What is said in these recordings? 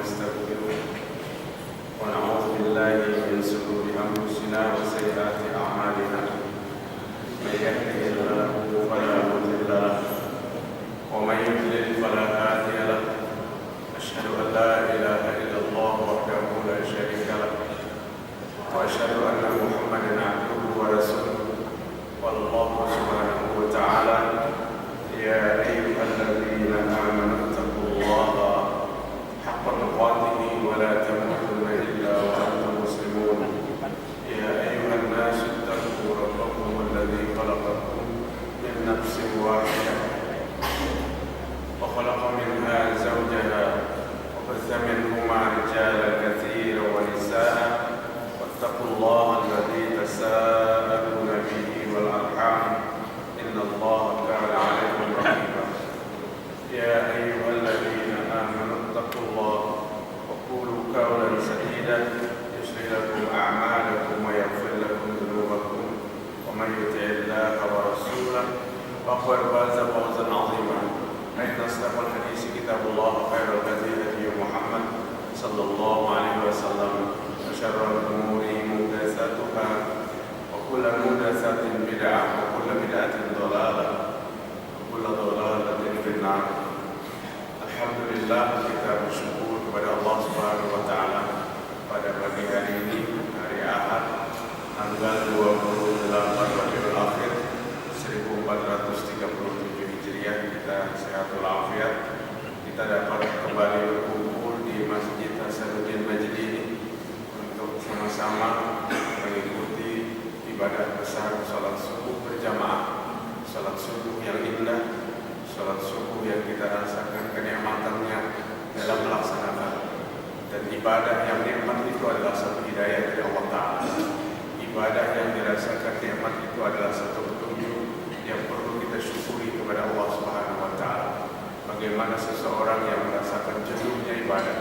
ونستغفره ونعوذ بالله من شرور أنفسنا وسيئات أعمالنا من يهده الله فلا مضل له ومن يضلل فلا هادي له أشهد أن لا إله إلا الله وحده لا شريك له وأشهد أن محمدا عبده ورسوله قال الله سبحانه وتعالى يا أيها الذين آمنوا اتقوا الله حق تقاته ولا تموتن إلا وأنتم مسلمون يا أيها الناس اتقوا ربكم الذي خلقكم من نفس واحدة وخلق منها زوجها وبث منهما رجالا كثيرا ونساء واتقوا الله الذي تساءلون به والأرحام إن الله كان عليكم رقيبا يا أيها الذين آمنوا اتقوا الله وقولوا قولا سديدا يصلح لكم أعمالكم ويغفر لكم ذنوبكم ومن يطع الله ورسوله فقد فاز فوزا عظيما فإن أصدق الحديث كتاب الله خير الهدي هدي محمد صلى الله عليه وسلم وشر الأمور محدثاتها وكل محدثة بدعة وكل بدعة ضلالة وكل ضلالة في النار. Alhamdulillah, kita bersyukur kepada Allah Subhanahu wa taala pada pagi hari ini, hari Ahad, tanggal 28 Rabiul Akhir 1437 Hijriah. Kita sehat walafiat. Kita dapat kembali berkumpul di Masjid Hasanuddin Majid ini untuk sama-sama mengikuti ibadah besar salat subuh berjamaah, salat subuh yang indah, salat subuh yang kita rasakan kenikmatannya dalam melaksanakan, dan ibadah yang nikmat itu adalah satu hidayah dari Allah Ta'ala. Ibadah yang dirasakan nikmat itu adalah satu petunjuk yang perlu kita syukuri kepada Allah Subhanahu wa Ta'ala. Bagaimana seseorang yang merasakan jenuhnya ibadah,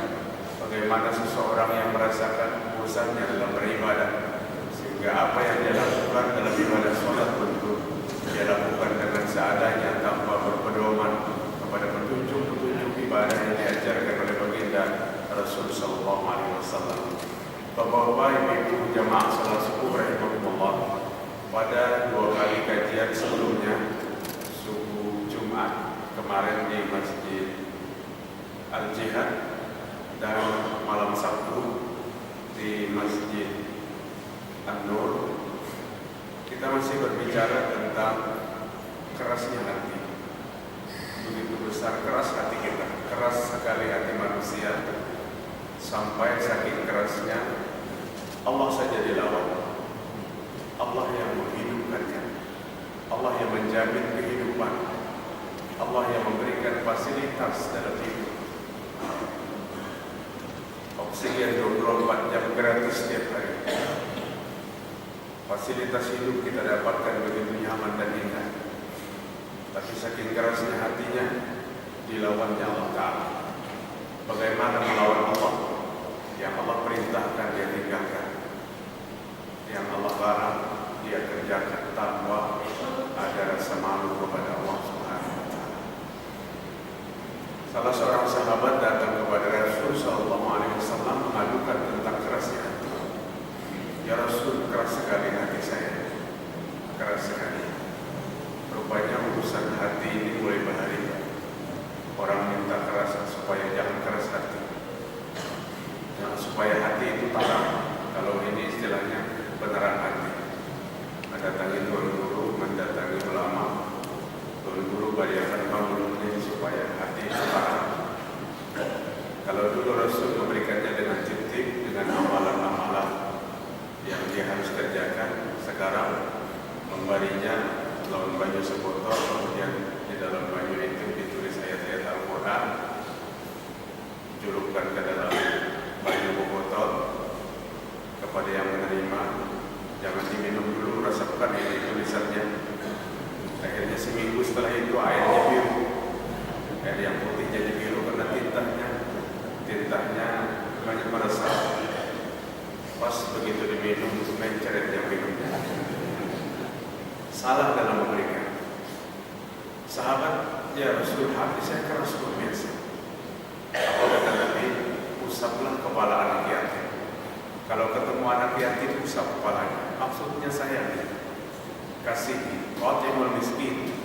bagaimana seseorang yang merasakan bosannya dalam beribadah, sehingga apa yang dia lakukan dalam ibadah sholat tentu dia lakukan dengan seadanya tanpa berpedoman kepada petunjuk-petunjuk ibadah yang diajarkan oleh baginda Rasul sallallahu alaihi wasallam. Bapak-bapak, ibu jamaah salat subuh rahimakumullah, pada 2 kali kajian sebelumnya, subuh Jumat kemarin di Masjid Al-Jihad dan malam Sabtu di Masjid An-Nur, kita masih berbicara tentang kerasnya hati. Begitu besar keras hati kita, keras sekali hati manusia, sampai saking kerasnya Allah saja dilawan. Allah yang menghidupkannya, Allah yang menjamin kehidupan, Allah yang memberikan fasilitas dalam hidup. Oksigen 24 jam gratis setiap hari. Fasilitas hidup kita dapatkan begitu nyaman dan indah, tapi saking kerasnya hatinya dilawannya Allah Ta'ala. Bagaimana melawan Allah? Yang Allah perintahkan dia tinggalkan, yang Allah larang dia kerjakan tanpa ada rasa malu kepada Allah Subhanahu wa Ta'ala. Salah seorang sahabat datang kepada Rasul sallallahu alaihi wasallam mengadukan tentang kerasnya hati. Ya Rasul, keras sekali hati saya, keras sekali. Rupanya urusan hati ini mulai bahaya. Orang minta keras supaya jangan keras hati, jangan supaya hati itu tarang. Kalau ini istilahnya penerang hati. Mendatangi tuan guru, mendatangi ulama, tuan guru bariakan bangun ini supaya hati itu tarang. Kalau dulu Rasul memberikannya dengan tip-tip, dengan amalan-amalan yang dia harus kerjakan, sekarang memberinya dalam baju sebotol, kemudian di dalam baju itu ditulis ayat-ayat Al-Quran, dijulurkan ke dalam baju botol kepada yang menerima. Jangan diminum dulu, resepkan ini tulisannya. Akhirnya seminggu setelah itu airnya biru, air yang putih jadi biru karena tintanya banyak meresap. Pas begitu diminum, menceret yang minumnya. Salah dalam memberikan. Sahabat, ya Rasul, hati saya keras luar biasa. Apa kata Nabi? kasihi, watimul miskin,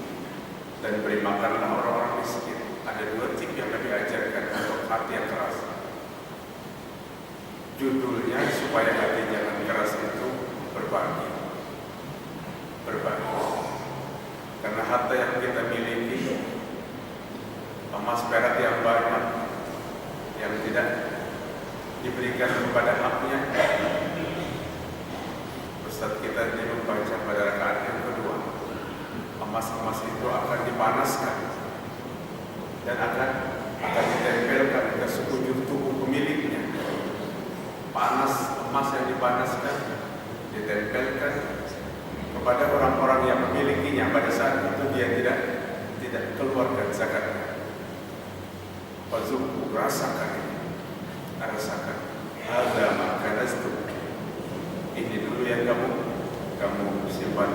dan beri makanlah orang-orang miskin. Ada dua tip yang Nabi ajarkan untuk hati yang keras. Judulnya supaya hati jangan keras itu berbagi. Karena harta yang kita miliki, emas perak yang banyak yang tidak diberikan kepada haknya. Ustaz kita ini membaca pada rakaat yang kedua, emas-emas itu akan dipanaskan dan akan ditempelkan ke sekujur tubuh pemiliknya. Panas emas yang dipanaskan ditempelkan kepada orang-orang yang memilikinya. Pada saat itu dia tidak keluarkan zakatnya. Fazuku, rasakan. Ada makanaztu. Ini dulu yang kamu simpan.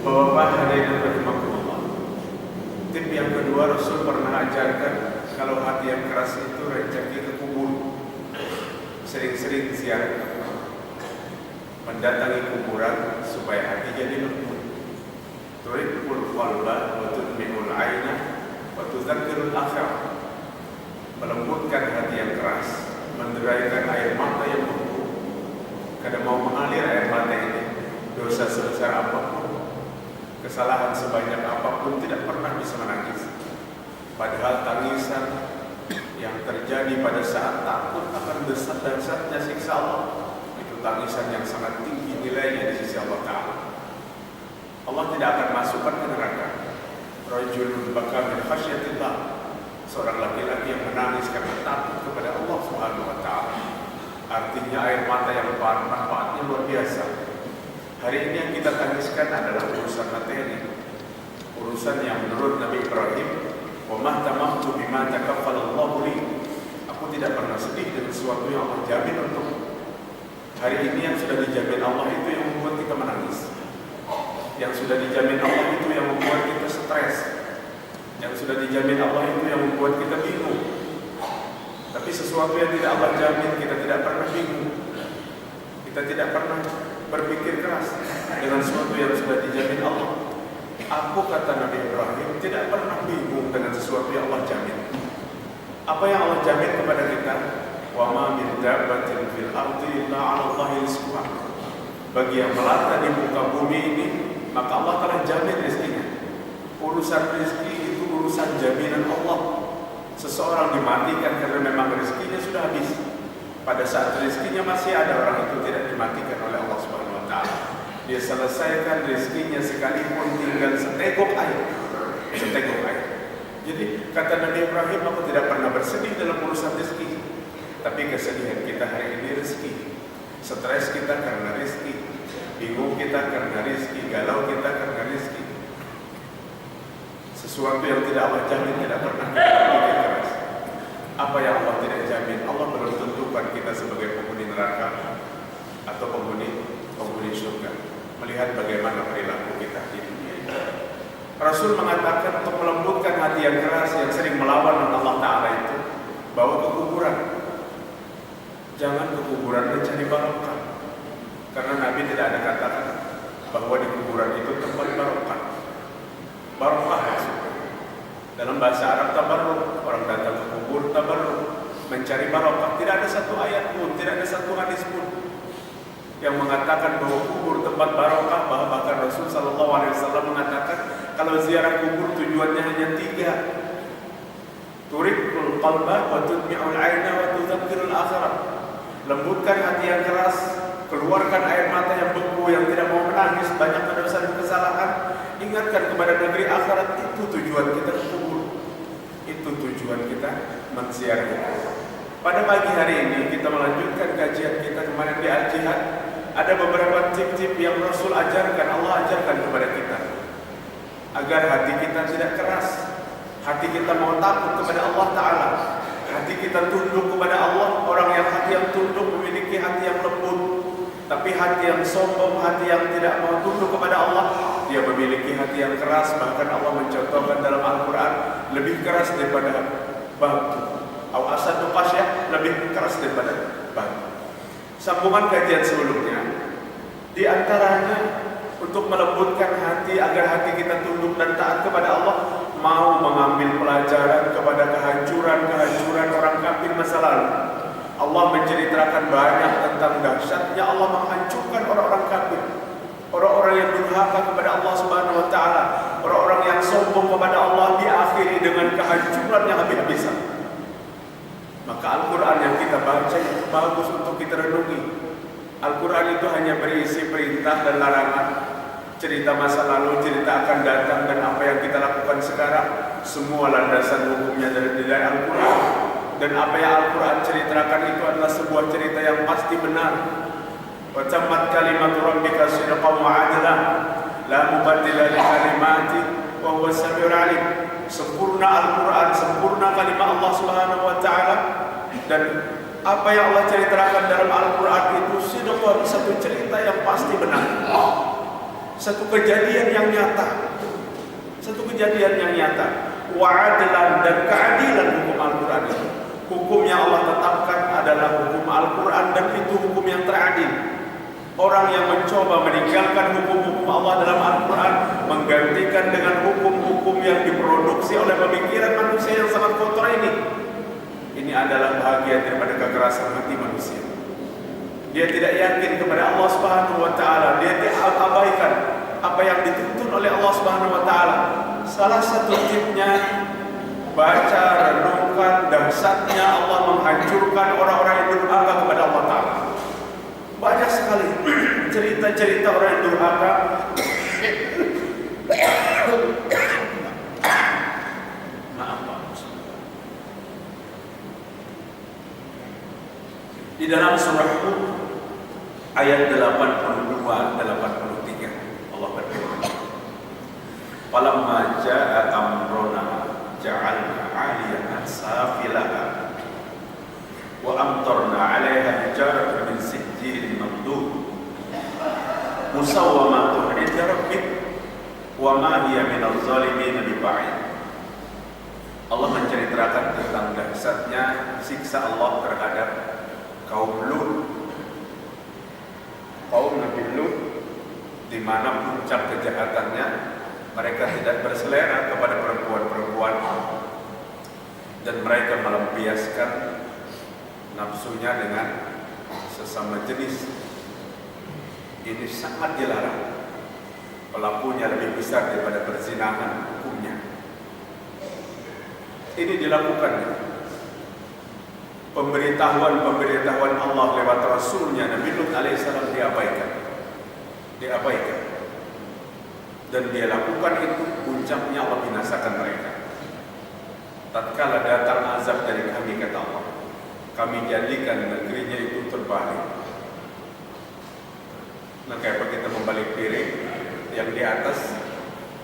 Bapak hadirin rahimakumullah. Tip yang kedua, Rasul pernah ajarkan kalau hati yang keras itu rezeki ke kubur. Sering-sering ziarah, mendatangi kuburan supaya hati jadi lembut. Turikul qalba wa tudmi'ul aina wa tudzakirul akhirah. Melembutkan hati yang keras, menderaikan air mata yang beku. Kadang mau mengalir air mata ini, dosa sebesar apapun, kesalahan sebanyak apapun tidak pernah bisa menangis. Padahal tangisan yang terjadi pada saat takut akan dahsyatnya siksa Allah, itu tangisan yang sangat tinggi nilainya di sisi Allah Ta'ala. Allah tidak akan masukkan ke neraka. Rajulun baka min khasyatillah, seorang laki-laki yang menangis karena takut kepada Allah Subhanahu wa Ta'ala. Artinya air mata yang manfaatnya luar biasa. Hari ini yang kita tangiskan adalah urusan materi, urusan yang menurut Nabi Ibrahim, wa ma tamamtu bima takaffalallahu li. Aku tidak pernah sedih dengan sesuatu yang Allah jamin untuk. Hari ini yang sudah dijamin Allah itu yang membuat kita menangis. Yang sudah dijamin Allah itu yang membuat kita stres. Yang sudah dijamin Allah itu yang membuat kita bingung. Tapi sesuatu yang tidak Allah jamin, kita tidak pernah bingung. Kita tidak pernah berpikir keras dengan sesuatu yang sudah dijamin Allah. Aku, kata Nabi Ibrahim, tidak pernah bingung dengan sesuatu yang Allah jamin. Apa yang Allah jamin kepada kita? Wa ma min dabbatin fil ardi illa 'ala Allahi rizquha. Bagi yang melata di muka bumi ini, maka Allah telah jamin rezekinya. Urusan rezeki itu urusan jaminan Allah. Seseorang dimatikan karena memang rezekinya sudah habis. Pada saat rezekinya masih ada, orang itu tidak dimatikan oleh Allah Subhanahu wa Ta'ala. Dia selesaikan rezekinya sekalipun tinggal seteguk air. Jadi kata Nabi Ibrahim, aku tidak pernah bersedih dalam urusan rezeki. Tapi kesedihan kita hari ini rezeki. Stres kita karena rezeki. Bingung kita karena rezeki. Galau kita karena rezeki. Sesuatu yang tidak Allah jamin tidak pernah kita pikir keras. Apa yang Allah tidak jamin, Allah belum tentukan kita sebagai penghuni neraka atau penghuni surga. Melihat bagaimana perilaku kita di dunia ini. Rasul mengatakan untuk melembutkan hati yang keras yang sering melawan Allah Ta'ala itu, bawa ke kuburan. Jangan ke kuburan mencari barokah. Karena Nabi tidak ada katakan bahwa di kuburan itu tempat barokah. Barokah maksudnya. Dalam bahasa Arab tabarruk, orang datang ke kubur tabarruk, mencari barokah. Tidak ada satu ayat pun, tidak ada satu hadis pun yang mengatakan bahwa kubur tempat barokah. Bahkan Rasul Sallallahu Alaihi Wasallam mengatakan kalau ziarah kubur tujuannya hanya 3. Turikul qalba wa tudmi'ul aina wa tudzakirul akhirah. Lembutkan hati yang keras, keluarkan air mata yang beku yang tidak mau menangis, banyak dosa dan kesalahan. Ingatkan kepada negeri akhirat. Itu tujuan kita ke kubur. Itu tujuan kita menziarahi. Pada pagi hari ini kita melanjutkan kajian kita kemarin di Al-Jihad. Ada beberapa tip-tip yang Rasul ajarkan, Allah ajarkan kepada kita agar hati kita tidak keras. Hati kita mau takut kepada Allah Ta'ala. Hati kita tunduk kepada Allah. Orang yang hati yang tunduk memiliki hati yang lembut. Tapi hati yang sombong, hati yang tidak mau tunduk kepada Allah, dia memiliki hati yang keras. Bahkan Allah mencontohkan dalam Al-Quran, lebih keras daripada batu. Awasatu qasyah, lebih keras daripada batu. Sambungan kajian sebelumnya, di antaranya untuk melembutkan hati agar hati kita tunduk dan taat kepada Allah, mau mengambil pelajaran kepada kehancuran orang kafir masa lalu. Allah menceritakan banyak tentang dahsyatnya Allah menghancurkan orang-orang kafir, orang-orang yang durhaka kepada Allah Subhanahu wa taala, orang-orang yang sombong kepada Allah, diakhiri dengan kehancuran yang habis-habisan. Maka Al-Quran yang kita baca itu bagus untuk kita renungi. Al-Quran itu hanya berisi perintah dan larangan, cerita masa lalu, cerita akan datang, dan apa yang kita lakukan sekarang. Semua landasan hukumnya dari Al-Quran. Dan apa yang Al-Quran ceritakan itu adalah sebuah cerita yang pasti benar. Wa tammat kalimatu rabbika sidqan wa 'adlan la mubaddila li kalimati wa huwas samiul 'alim. Sempurna Al-Quran, sempurna kalimat Allah Subhanahu wa taala, dan apa yang Allah ceritakan dalam Al-Quran itu sidqan, satu cerita yang pasti benar, satu kejadian yang nyata, wa 'adlan, dan keadilan hukum Al-Quran itu. Hukum yang Allah tetapkan adalah hukum Al-Quran, dan itu hukum yang teradil. Orang yang mencoba meninggalkan hukum-hukum Allah dalam Al-Quran, menggantikan dengan hukum-hukum yang diproduksi oleh pemikiran manusia yang sangat kotor ini adalah bahagian daripada kekerasan hati manusia. Dia tidak yakin kepada Allah Subhanahu wa taala, dia abaikan apa yang dituntun oleh Allah Subhanahu wa taala. Salah satu tipnya, baca, renungkan dahsyatnya Allah menghancurkan orang-orang yang durhaka kepada Allah taala. Banyak sekali cerita-cerita orang yang durhaka. Di dalam surah Hud ayat 82-83 Allah berfirman, "Falamma jaa'a amruna ja'alna 'aliyaha safilaha wa amtarna 'alaiha hijaratan min sijilin mamdud musawwamatun 'inda rabbik wa ma hiya minadh zalimin biba'id." Allah menceritakan tentang dahsyatnya siksa Allah terhadap kaum Lut, kaum Nabi Lut, di mana puncak kejahatannya mereka tidak berselera kepada perempuan-perempuan dan mereka melampiaskan nafsunya dengan sesama jenis. Ini sangat dilarang. Pelakunya lebih besar daripada perzinahan hukumnya. Ini dilakukan. Pemberitahuan Allah lewat Rasulnya Nabi Lut alaihissalam diabaikan, dan dia lakukan itu, puncaknya Allah binasakan mereka. Tatkala datang azab dari kami, kata Allah, kami jadikan negerinya itu terbalik. Nah, kayak kita membalik piring, yang di atas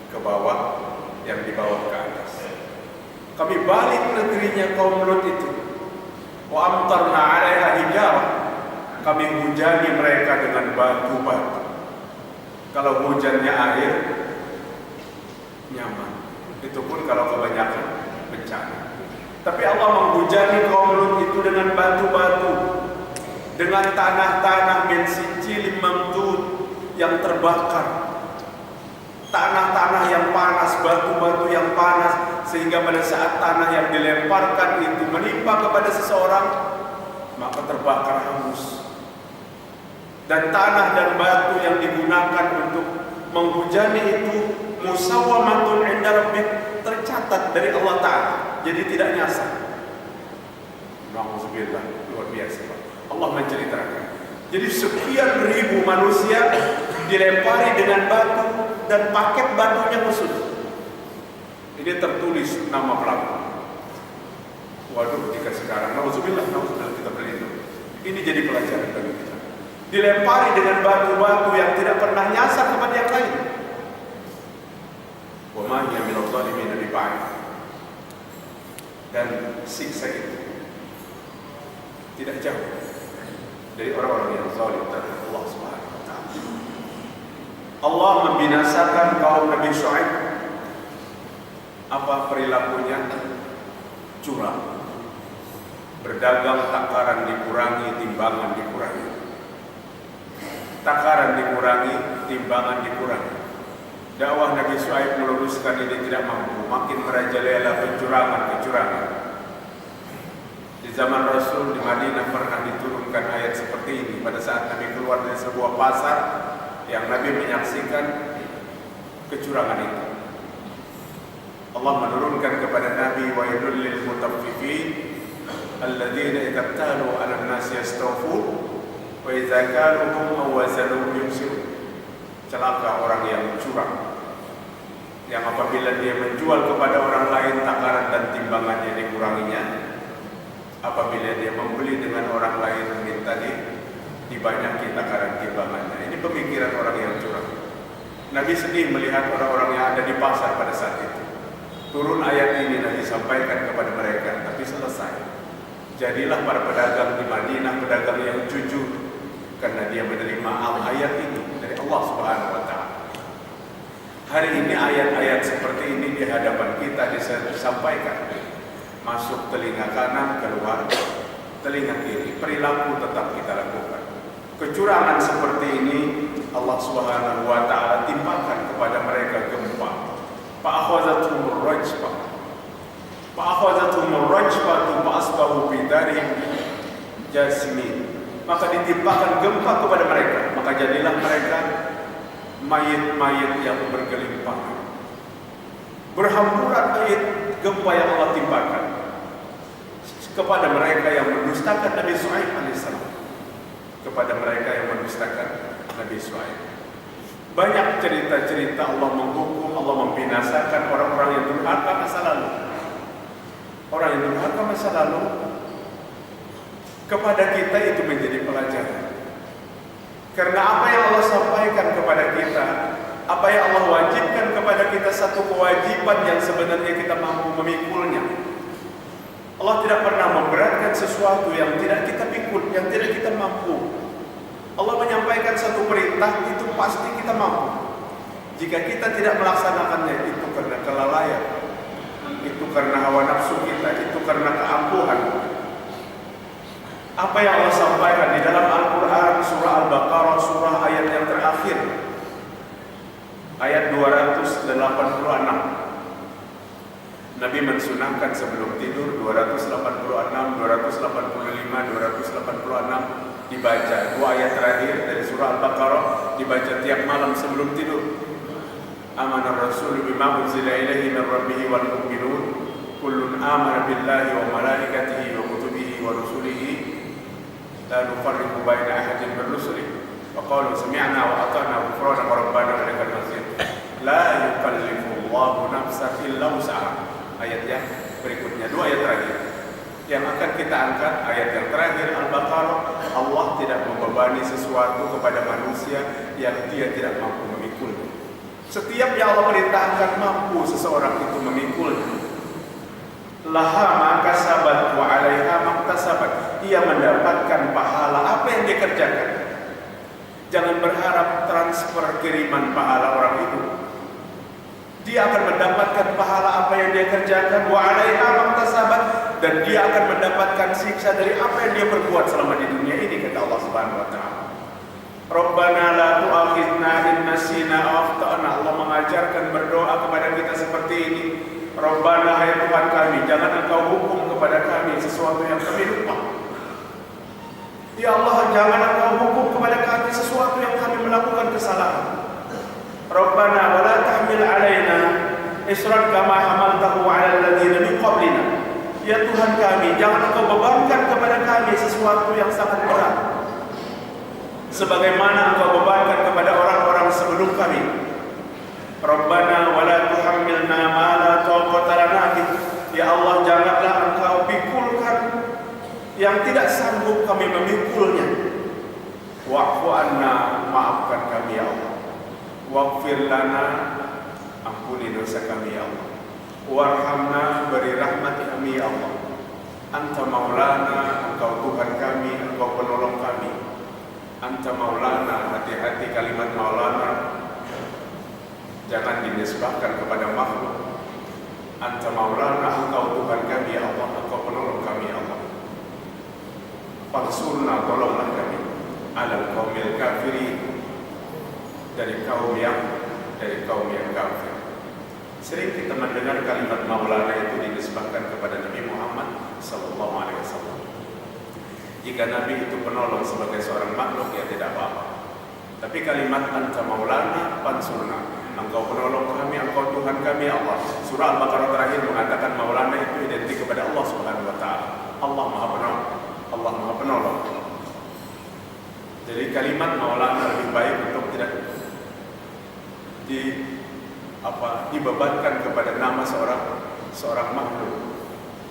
ke bawah, yang di bawah ke atas. Kami balik negerinya kaum Lut itu. Wa amtarna 'alaiha hijarah, kami hujani mereka dengan batu-batu. Kalau hujannya air, nyaman. Itu pun kalau kebanyakan bencana. Tapi Allah menghujani kaum Lut itu dengan batu-batu, dengan tanah-tanah min sijilin mamdud yang terbakar, tanah-tanah yang panas, batu-batu yang panas, sehingga pada saat tanah yang dilemparkan itu menimpa kepada seseorang, maka terbakar hangus. Dan tanah dan batu yang digunakan untuk menghujani itu musawwamatun 'inda rabbik, tercatat dari Allah Ta'ala, jadi tidak nyasar. Nauzubillah, luar biasa. Allah menceritakan, jadi sekian ribu manusia dilempari dengan batu dan paket batunya khusus. Ini tertulis nama pelaku. Waduh, jika sekarang nauzubillah kita berlindung. Ini jadi pelajaran bagi kita. Dilempari dengan batu-batu yang tidak pernah nyasar kepada yang lain. Wa ma hiya minadh dhalimin biba'id. Dan siksa itu tidak jauh dari orang-orang yang zalim terhadap Allah Subhanahu wa taala. Allah membinasakan kaum Nabi Syuaib. Apa perilakunya? Curang. Berdagang takaran dikurangi, timbangan dikurangi. takaran dikurangi, timbangan dikurangi. Dakwah Nabi Syuaib meluruskan ini tidak mampu, makin merajalela kecurangan. Di zaman Rasul di Madinah pernah diturunkan ayat seperti ini pada saat Nabi keluar dari sebuah pasar yang Nabi menyaksikan kecurangan itu. Allah menurunkan kepada Nabi, wailul lil mutaffifin alladzina idza talu 'alan nasi yastawfun wa idza kaluhum aw wazanuhum yukhsirun. Celaka orang yang curang, yang apabila dia menjual kepada orang lain takaran dan timbangannya dikuranginya, apabila dia membeli dengan orang lain minta dibanyaki takaran timbangannya. Ini pemikiran orang yang curang. Nabi sedih melihat orang-orang yang ada di pasar pada saat itu. Turun ayat ini Nabi sampaikan kepada mereka, tapi selesai. Jadilah para pedagang di Madinah pedagang yang jujur, karena dia menerima ayat ini dari Allah Subhanahu wa Ta'ala. Hari ini ayat-ayat seperti ini di hadapan kita disampaikan. Masuk telinga kanan, keluar telinga kiri. Perilaku tetap kita lakukan. Kecurangan seperti ini Allah Subhanahu wa Ta'ala timpakan kepada mereka gempa. Fa'akhadhathumur rajfah. Fa'akhadhathumur rajfah fa'asbahu fi darihim jasmin. Maka ditimpakan gempa kepada mereka, maka jadilah mereka mayit-mayit yang bergelimpangan. Berhamburan mayit gempa yang Allah timpakan kepada mereka yang mendustakan Nabi Syuaib alaihissalam. Kepada mereka yang mendustakan Nabi Syuaib. Banyak cerita-cerita Allah menghukum, Allah membinasakan orang-orang yang durhaka masa lalu. Orang yang durhaka masa lalu kepada kita itu menjadi pelajaran. Karena apa yang Allah sampaikan kepada kita, apa yang Allah wajibkan kepada kita, satu kewajiban yang sebenarnya kita mampu memikulnya. Allah tidak pernah memberatkan sesuatu yang tidak kita pikul, yang tidak kita mampu. Allah menyampaikan satu perintah, itu pasti kita mampu. Jika kita tidak melaksanakannya, itu karena kelalaian, itu karena hawa nafsu kita, itu karena keangkuhan. Apa yang Allah sampaikan di dalam Al-Quran, surah Al-Baqarah, surah ayat yang terakhir, ayat 286. Nabi mensunahkan sebelum tidur 286, 285, 286 dibaca. Dua ayat terakhir dari surah Al-Baqarah dibaca tiap malam sebelum tidur. Amanar Rasul bima unzila ilaihi min rabbih wal mu'minun kullun amana billahi wa malaikatihi wa kutubihi wa rusulihi la nufarriqu baina ahadin min rusulihi wa qalu sami'na wa ata'na ghufranaka rabbana wa lakal masir la yukallifu Allahu nafsan illa wus'aha. Ayat yang berikutnya, dua ayat terakhir yang akan kita angkat. Ayat yang terakhir Al-Baqarah, Allah tidak membebani sesuatu kepada manusia yang dia tidak mampu memikulnya. Setiap yang Allah perintahkan mampu seseorang itu memikulnya. Laha ma kasabat wa 'alaiha maktasabat. Ia mendapatkan pahala apa yang dia kerjakan. Jangan berharap transfer kiriman pahala orang itu. Dia akan mendapatkan pahala apa yang dia kerjakan, wa 'alaiha maktasabat, dan dia akan mendapatkan siksa dari apa yang dia perbuat selama di dunia ini, kata Allah Subhanahu wa Ta'ala. Rabbana la tu'akhidna in nasina aw akhtana. Allah mengajarkan berdoa kepada kita seperti ini. Rabbana, hai Tuhan kami, jangan Engkau hukum kepada kami sesuatu yang kami lupa. Ya Allah, jangan Engkau hukum kepada kami sesuatu yang kami melakukan kesalahan. Rabbana wa la tahmil 'alaina isran kama hamaltahu 'alal ladzina min qablina. Ya Tuhan kami, jangan Engkau bebankan kepada kami sesuatu yang sangat berat, sebagaimana Engkau bebankan kepada orang-orang sebelum kami. Rabbana wa la tuhammilna ma la taqata lana bih. Ya Allah, janganlah Engkau pikulkan yang tidak sanggup kami memikulnya. Wa'fu anna, maafkan kami ya Allah. Waghfir lana, ampuni dosa kami ya Allah. Warhamna, beri rahmat kami ya Allah. Anta maulana, Engkau Tuhan kami, Engkau penolong kami. Anta maulana, hati-hati kalimat maulana jangan dinisbahkan kepada makhluk. Anta maulana, Engkau Tuhan kami ya Allah, Engkau penolong kami ya Allah. Fansurna, tolonglah kami alal qaumil kafirin, dari kaum yang kafir. Sering kita mendengar kalimat Maulana itu dinisbahkan kepada Nabi Muhammad SAW. Jika Nabi itu penolong sebagai seorang makhluk, ya tidak apa-apa. Tapi kalimat anta Maulana pansurna, engkau penolong kami, engkau Tuhan kami Allah. Surah Al-Baqarah terakhir mengatakan Maulana itu identik kepada Allah Subhanahu wa taala. Allah Maha Penolong. Allah Maha Penolong. Jadi kalimat Maulana lebih baik untuk tidak dibebankan kepada nama seorang makhluk.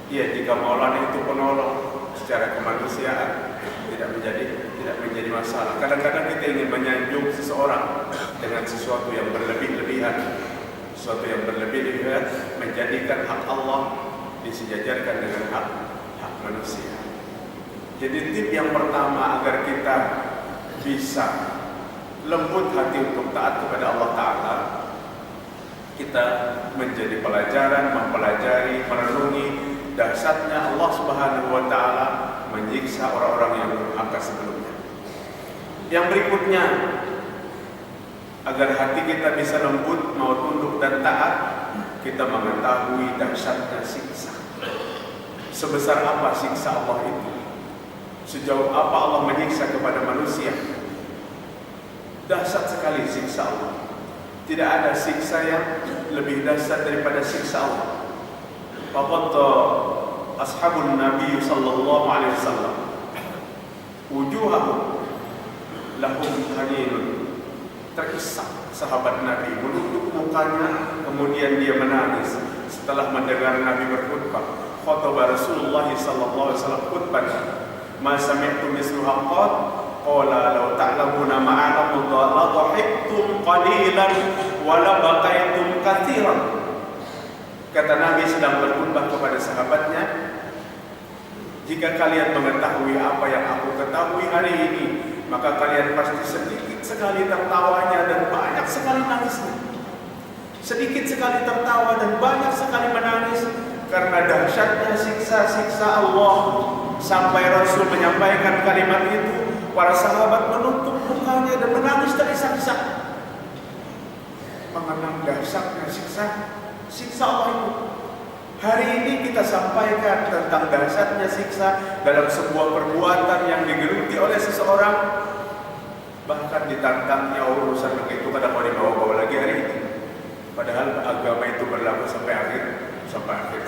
Iya, jika Maulana itu penolong secara kemanusiaan tidak menjadi masalah. Kadang-kadang kita ingin menyanjung seseorang dengan sesuatu yang berlebih-lebihan, menjadikan hak Allah disejajarkan dengan hak manusia. Jadi tip yang pertama agar kita bisa lembut hati untuk taat kepada Allah Ta'ala, kita menjadi pelajaran, mempelajari, merenungi dahsyatnya Allah Subhanahu wa Ta'ala menyiksa orang-orang yang durhaka sebelumnya. Yang berikutnya, agar hati kita bisa lembut, mau tunduk dan taat, kita mengetahui dahsyatnya siksa. Sebesar apa siksa Allah itu? Sejauh apa Allah menyiksa kepada manusia? Dahsyat sekali siksa Allah. Tidak ada siksa yang lebih dahsyat daripada siksa Allah. Faqad ashabun Nabi sallallahu alaihi wasallam wujuhahum lahum haninun. Terisak sahabat Nabi menunduk mukanya, kemudian dia menangis setelah mendengar Nabi berkhutbah. Khutbah Rasulullah sallallahu alaihi wasallam khutbah ma sami'tu misluha qad qala law ta'lamuna ma a'lamu la dhahiktum qalilan wa la baqaytum katsiran. Kata Nabi sedang berkhutbah kepada sahabatnya, jika kalian mengetahui apa yang aku ketahui hari ini, maka kalian pasti sedikit sekali tertawanya dan banyak sekali nangisnya. Sedikit sekali tertawa dan banyak sekali menangis karena dahsyatnya siksa-siksa Allah. Sampai Rasul menyampaikan kalimat itu, para sahabat menutup mukanya dan menangis terisak-isak mengenang dahsyatnya siksa Allah itu. Hari ini kita sampaikan tentang dahsyatnya siksa dalam sebuah perbuatan yang digeluti oleh seseorang, bahkan ditantangnya urusan begitu kada mau dibawa-bawa lagi hari ini. Padahal agama itu berlaku sampai akhir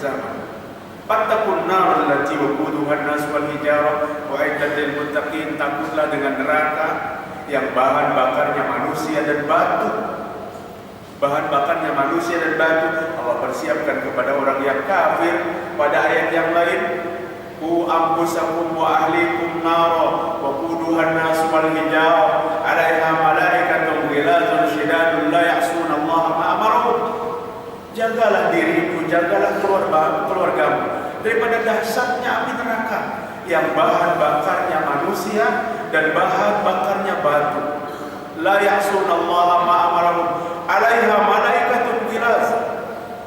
zaman. Fattaqun nar allati waquduha an-nas wal hijarah wa a'iddat lil muttaqin. Takutlah dengan neraka yang bahan bakarnya manusia dan batu. Bahan bakarnya manusia dan batu Allah persiapkan kepada orang yang kafir. Pada ayat yang lain, qu anfusakum wa ahlikum nara wa quduha an-nas wal hijarah 'alaiha malaikatun ghilazun shidadun la ya'suna Allah ma amarahum. Jagalah dirimu, jagalah keluargamu daripada dahsyatnya api neraka yang bahan bakarnya manusia dan bahan bakarnya batu. La ya'suna Allah ma amarahum 'alaiha malaikatun ghilaz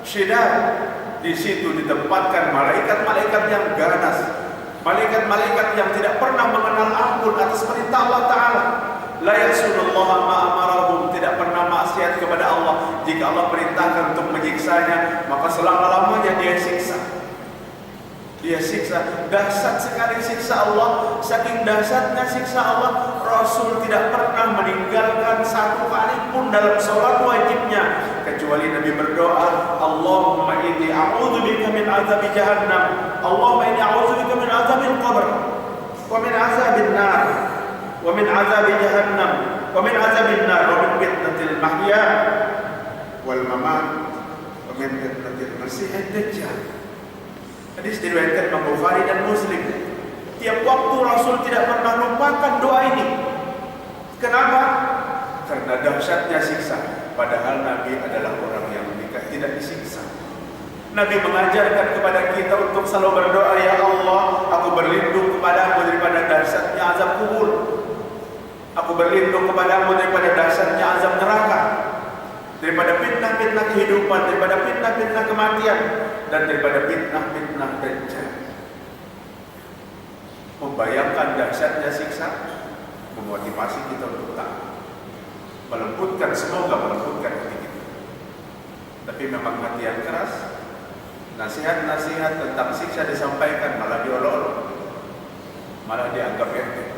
syidad. Di situ ditempatkan malaikat-malaikat yang ganas, malaikat-malaikat yang tidak pernah mengenal ampun atas perintah Allah Ta'ala. La ya'sunallaha ma amarahum, tidak pernah maksiat kepada Allah. Jika Allah perintahkan untuk menyiksanya, maka selama-lamanya dia siksa. Dahsyat sekali siksa Allah. Saking dahsyatnya siksa Allah, Rasul tidak pernah meninggalkan satu kali pun dalam sholat wajibnya, kecuali Nabi berdoa, Allahumma inni a'udzubika min azabi jahannam, Allahumma inni a'udzubika min azabil qabr, wa min azabin nar, wa min azabi jahannam, wa min azabin nar, wa min fitnatil mahya wal mamat, wa min fitnatil masiihid dajjal. Hadis diriwayatkan Imam Bukhari dan Muslim. Tiap waktu Rasul tidak pernah lupakan doa ini. Kenapa? Karena dahsyatnya siksa. Padahal Nabi adalah orang yang tidak disiksa. Nabi mengajarkan kepada kita untuk selalu berdoa, ya Allah, aku berlindung kepadamu daripada dahsyatnya azab kubur. Aku berlindung kepadamu daripada dahsyatnya azab neraka, daripada fitnah-fitnah kehidupan, daripada fitnah-fitnah kematian, dan daripada fitnah-fitnah dajjal. Membayangkan dahsyatnya siksa memotivasi kita untuk taat. semoga melembutkan hati kita. Tapi memang hati yang keras, nasihat-nasihat tentang siksa disampaikan malah diolok-olok, malah dianggap enteng.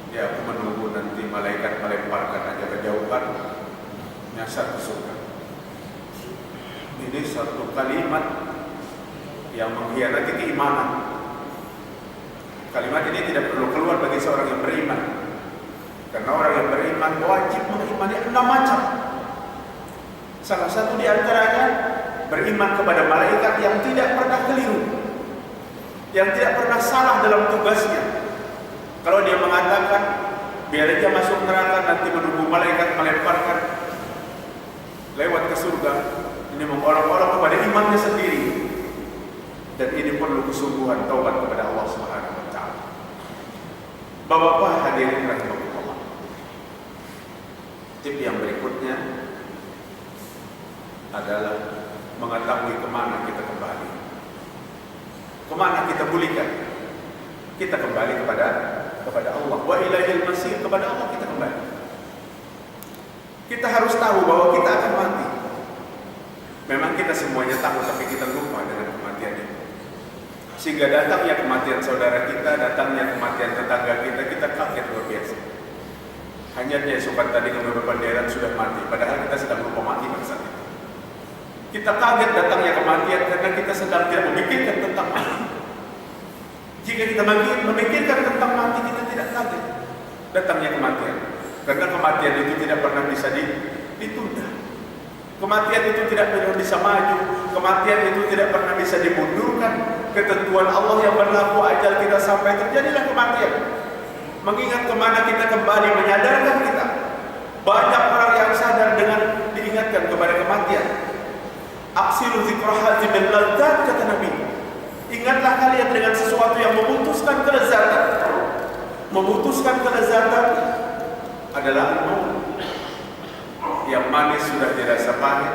Ya, aku menunggu nanti malaikat melemparkan aja kejauhan, nyasar ke surga. Ini satu kalimat yang mengkhianati keimanan. Kalimat ini tidak perlu keluar bagi seorang yang beriman, karena orang yang beriman wajib mengimani 6 macam. Salah satu di antaranya beriman kepada malaikat yang tidak pernah keliru, yang tidak pernah salah dalam tugasnya. Kalau dia mengatakan biar aja masuk neraka, nanti menunggu malaikat melemparkan lewat ke surga, ini mengolok-olok kepada imannya sendiri. Dan ini perlu kesungguhan taubat kepada Allah Subhanahu wa taala. Bapak-bapak hadirin rahimakumullah. Tip yang berikutnya adalah mengetahui kemana kita kembali, kemana kita pulihkan. Kita kembali kepada Allah. Wa ilaihil masir, kepada Allah kita kembali. Kita harus tahu bahwa kita akan mati. Memang kita semuanya tahu, tapi kita lupa dengan kematian itu. Sehingga datangnya kematian saudara kita, datangnya kematian tetangga kita kaget luar biasa. Hanya dia sobat tadi ke beberapa daerah sudah mati, padahal kita sedang lupa mati pada saat itu. Kita kaget datangnya kematian karena kita sedang tidak memikirkan tentang mati. Jika kita memikirkan tentang mati, kita tidak kaget datangnya kematian. Karena kematian itu tidak pernah bisa ditunda. Kematian itu tidak pernah bisa maju. Kematian itu tidak pernah bisa dimundurkan. Ketentuan Allah yang berlaku, ajal kita sampai, terjadilah kematian. Mengingat kemana kita kembali, menyadarkan kita. Banyak orang yang sadar dengan diingatkan kepada kematian. Aksiru zikra hazimil ladzat, kata Nabi. Ingatlah kalian dengan sesuatu yang memutuskan kelezatan. Memutuskan kelezatan adalah al-maut. Yang manis sudah dirasa pahit,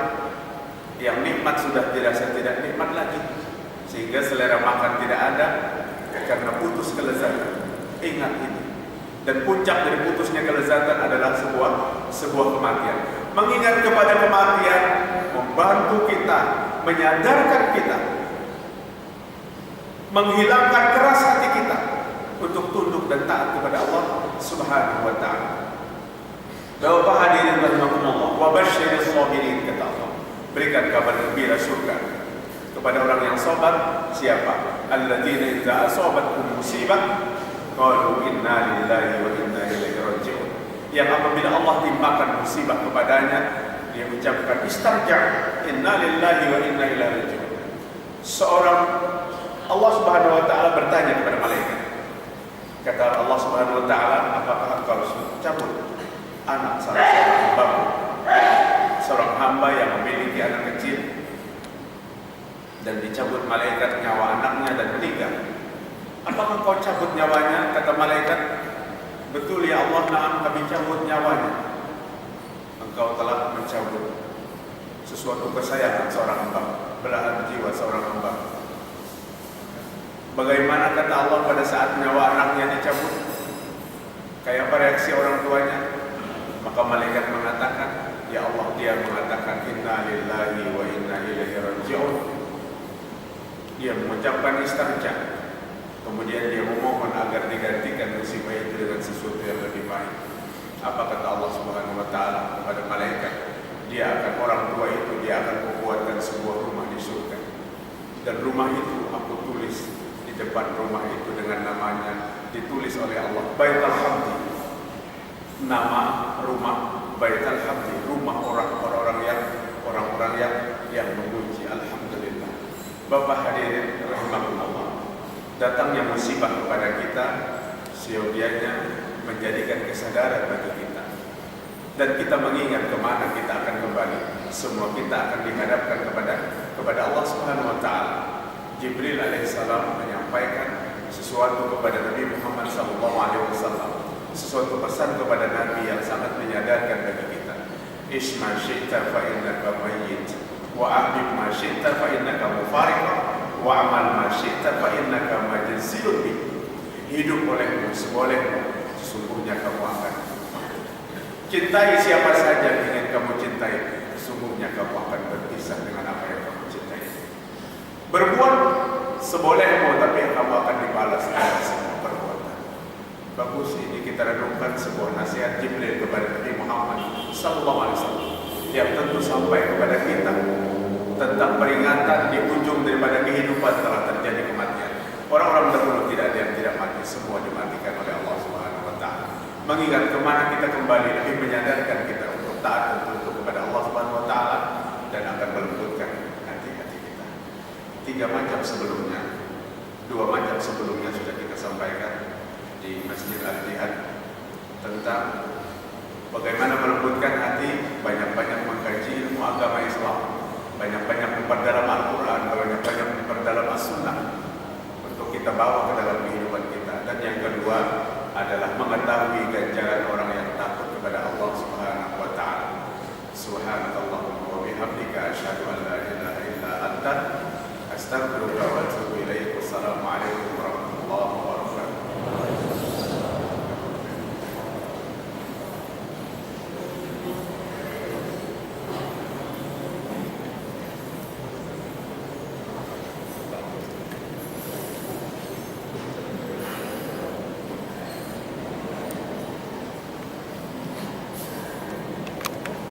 yang nikmat sudah dirasa tidak nikmat lagi, sehingga selera makan tidak ada karena putus kelezatan. Ingat ini. Dan puncak dari putusnya kelezatan adalah sebuah kematian. Mengingat kepada kematian membantu kita, menyadarkan kita, menghilangkan keras hati kita untuk tunduk dan taat kepada Allah Subhanahu wa taala. Bapak hadirin rahimakumullah, wa basyyiris sabirin, kata Allah. Berikan kabar gembira surga kepada orang yang sabar. Siapa? Alladzina idza asabatkum musibah qalu inna lillahi wa inna ilaihi raji'un. Yang apabila Allah timpakan musibah kepadanya, dia mengucapkan istarja, inna lillahi wa inna ilaihi raji'un. Seorang Allah Subhanahu wa taala bertanya kepada malaikat. Kata Allah Subhanahu wa taala, apakah engkau cabut anak salah seorang hamba, seorang hamba yang memiliki anak kecil, dan dicabut malaikat nyawa anaknya dan meninggal? Apakah kau cabut nyawanya? Kata malaikat, betul ya Allah, na'am, kami cabut nyawanya. Engkau telah mencabut sesuatu kesayangan seorang hamba, belahan jiwa seorang hamba. Bagaimana, kata Allah, pada saat nyawa anaknya dicabut? Kayak apa reaksi orang tuanya? Maka malaikat mengatakan, ya Allah, dia mengatakan inna lillahi wa inna ilaihi raji'un. Dia mengucapkan istarja. Kemudian dia memohon agar digantikan musibah itu dengan sesuatu yang lebih baik. Apa kata Allah Subhanahu wa taala kepada malaikat? Dia akan, orang tua itu, dia akan membuatkan sebuah rumah di surga. Dan rumah itu aku tulis di depan rumah itu dengan namanya, ditulis oleh Allah, Baitul Hamdi. Nama rumah Baitul Hamdi, rumah orang-orang yang memuji. Alhamdulillah. Bapak hadirin rahimakumullah. Datangnya musibah kepada kita siogianya menjadikan kesadaran bagi kita, dan kita mengingat kemana kita akan kembali. Semua kita akan dihadapkan kepada Allah Subhanahu wa taala. Jibril alaihissalam menyampaikan sesuatu kepada Nabi Muhammad SAW, sesuatu pesan kepada Nabi yang sangat menyadarkan bagi kita. Isma syi'ta fa innaka mayyit, wa ahbib ma syi'ta fa innaka mufariq, wa amal ma syi'ta fa innaka majziyun bih. Hidup olehmu sebolehmu, sesungguhnya kamu akan Cintai siapa saja yang ingin kamu cintai, sesungguhnya kamu akan berpisah dengan apa yang kamu cintai. Berbuat sebolehmu, tapi kamu akan dibalas dengan semua perbuatan. Bagus, ini kita renungkan sebuah nasihat Jibril kepada Nabi Muhammad SAW yang tentu sampai kepada kita tentang peringatan di ujung daripada kehidupan telah terjadi kematian. Orang-orang dahulu tidak ada yang tidak mati, semua dimatikan oleh Allah Subhanahu wa taala. Mengingat kemana kita kembali, lebih menyadarkan kita untuk taat untuk kepada Allah Subhanahu wa taala dan akan melembutkan hati-hati kita. 3 macam sebelumnya, 2 macam sebelumnya sudah kita sampaikan di Masjid Al-Jihad tentang bagaimana melembutkan hati, banyak-banyak mengkaji ilmu agama Islam, banyak-banyak memperdalam Al-Quran, banyak-banyak memperdalam As-Sunnah untuk kita bawa ke dalam